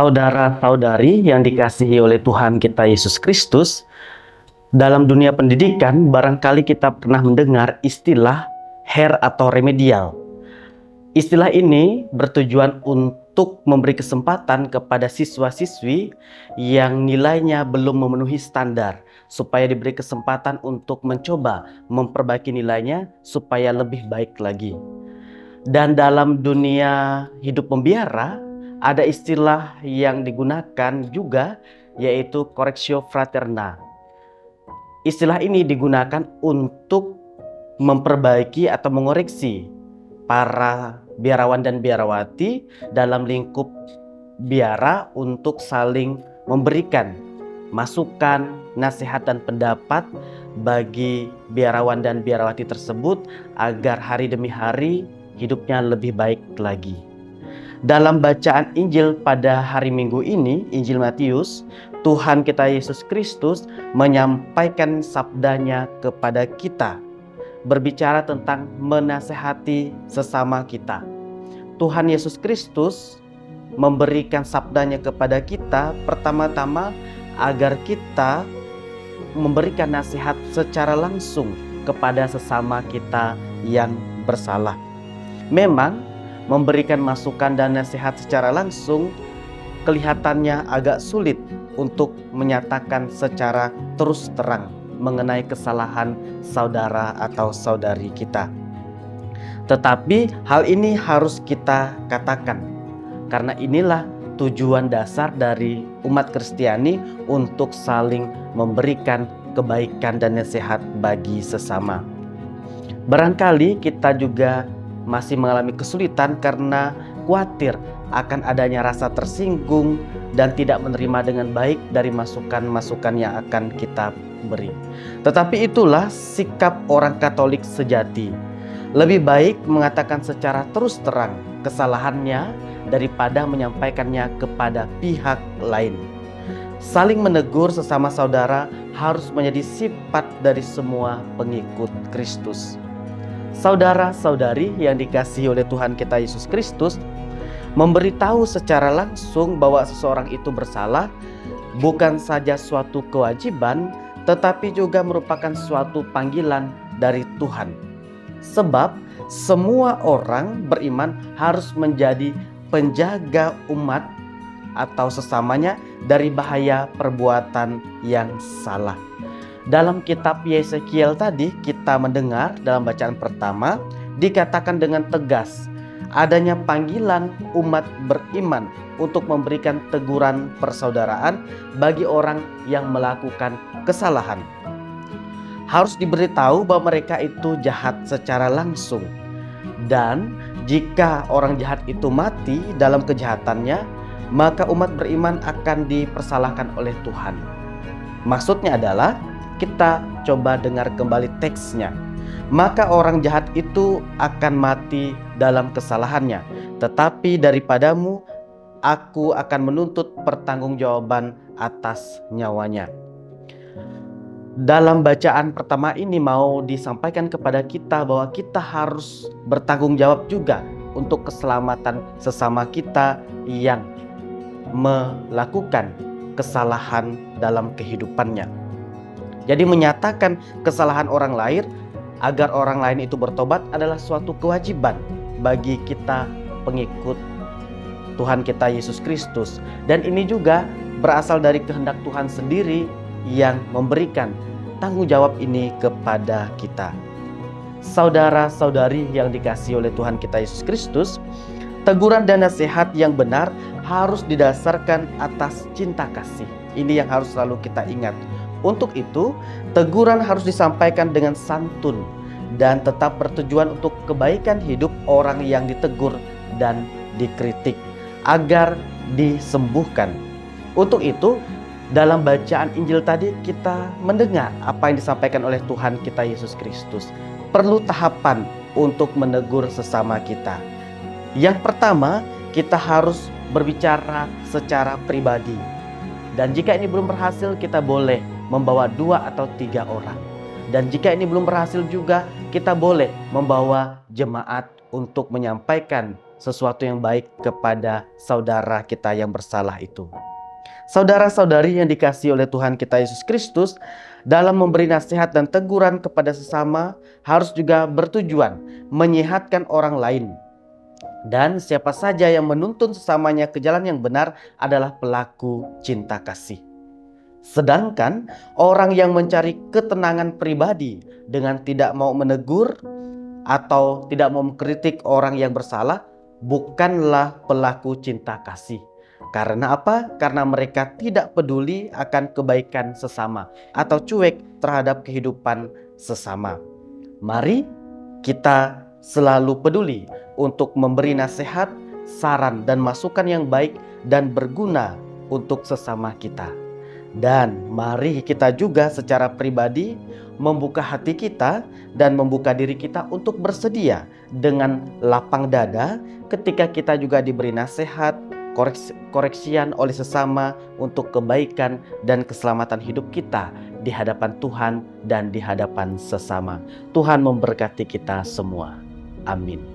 Saudara-saudari yang dikasihi oleh Tuhan kita Yesus Kristus, dalam dunia pendidikan barangkali kita pernah mendengar istilah hair atau remedial. Istilah ini bertujuan untuk memberi kesempatan kepada siswa-siswi yang nilainya belum memenuhi standar, supaya diberi kesempatan untuk mencoba memperbaiki nilainya supaya lebih baik lagi. Dan dalam dunia hidup membiara, ada istilah yang digunakan juga, yaitu correctio fraterna. Istilah ini digunakan untuk memperbaiki atau mengoreksi para biarawan dan biarawati dalam lingkup biara untuk saling memberikan masukan, nasihat, dan pendapat bagi biarawan dan biarawati tersebut agar hari demi hari hidupnya lebih baik lagi. Dalam bacaan Injil pada hari Minggu ini, Injil Matius, Tuhan kita Yesus Kristus menyampaikan sabdanya kepada kita, berbicara tentang menasehati sesama kita. Tuhan Yesus Kristus memberikan sabdanya kepada kita pertama-tama agar kita memberikan nasihat secara langsung kepada sesama kita yang bersalah. Memang memberikan masukan dan nasihat secara langsung kelihatannya agak sulit untuk menyatakan secara terus terang mengenai kesalahan saudara atau saudari kita. Tetapi hal ini harus kita katakan, karena inilah tujuan dasar dari umat Kristiani untuk saling memberikan kebaikan dan nasihat bagi sesama. Barangkali kita juga masih mengalami kesulitan karena khawatir akan adanya rasa tersinggung dan tidak menerima dengan baik dari masukan-masukan yang akan kita beri. Tetapi itulah sikap orang Katolik sejati. Lebih baik mengatakan secara terus terang kesalahannya daripada menyampaikannya kepada pihak lain. Saling menegur sesama saudara harus menjadi sifat dari semua pengikut Kristus. Saudara-saudari yang dikasihi oleh Tuhan kita Yesus Kristus, memberitahu secara langsung bahwa seseorang itu bersalah bukan saja suatu kewajiban, tetapi juga merupakan suatu panggilan dari Tuhan. Sebab semua orang beriman harus menjadi penjaga umat atau sesamanya dari bahaya perbuatan yang salah. Dalam kitab Yesekiel tadi kita mendengar dalam bacaan pertama dikatakan dengan tegas adanya panggilan umat beriman untuk memberikan teguran persaudaraan bagi orang yang melakukan kesalahan. Harus diberitahu bahwa mereka itu jahat secara langsung, dan jika orang jahat itu mati dalam kejahatannya, maka umat beriman akan dipersalahkan oleh Tuhan. Maksudnya adalah, kita coba dengar kembali teksnya. Maka orang jahat itu akan mati dalam kesalahannya, tetapi daripadamu aku akan menuntut pertanggungjawaban atas nyawanya. Dalam bacaan pertama ini mau disampaikan kepada kita bahwa kita harus bertanggung jawab juga untuk keselamatan sesama kita yang melakukan kesalahan dalam kehidupannya. Jadi menyatakan kesalahan orang lain agar orang lain itu bertobat adalah suatu kewajiban bagi kita pengikut Tuhan kita Yesus Kristus. Dan ini juga berasal dari kehendak Tuhan sendiri yang memberikan tanggung jawab ini kepada kita. Saudara-saudari yang dikasihi oleh Tuhan kita Yesus Kristus, teguran dan nasihat yang benar harus didasarkan atas cinta kasih. Ini yang harus selalu kita ingat. Untuk itu, teguran harus disampaikan dengan santun dan tetap bertujuan untuk kebaikan hidup orang yang ditegur dan dikritik agar disembuhkan. Untuk itu, dalam bacaan Injil tadi kita mendengar apa yang disampaikan oleh Tuhan kita Yesus Kristus. Perlu tahapan untuk menegur sesama kita. Yang pertama, kita harus berbicara secara pribadi. Dan jika ini belum berhasil, kita boleh membawa 2 atau 3 orang. Dan jika ini belum berhasil juga, kita boleh membawa jemaat untuk menyampaikan sesuatu yang baik kepada saudara kita yang bersalah itu. Saudara-saudari yang dikasihi oleh Tuhan kita Yesus Kristus, dalam memberi nasihat dan teguran kepada sesama harus juga bertujuan menyehatkan orang lain. Dan siapa saja yang menuntun sesamanya ke jalan yang benar adalah pelaku cinta kasih. Sedangkan orang yang mencari ketenangan pribadi dengan tidak mau menegur atau tidak mau mengkritik orang yang bersalah bukanlah pelaku cinta kasih. Karena apa? Karena mereka tidak peduli akan kebaikan sesama atau cuek terhadap kehidupan sesama. Mari kita selalu peduli untuk memberi nasihat, saran, dan masukan yang baik dan berguna untuk sesama kita. Dan mari kita juga secara pribadi membuka hati kita dan membuka diri kita untuk bersedia dengan lapang dada ketika kita juga diberi nasihat, koreksian oleh sesama untuk kebaikan dan keselamatan hidup kita di hadapan Tuhan dan di hadapan sesama. Tuhan memberkati kita semua. Amin.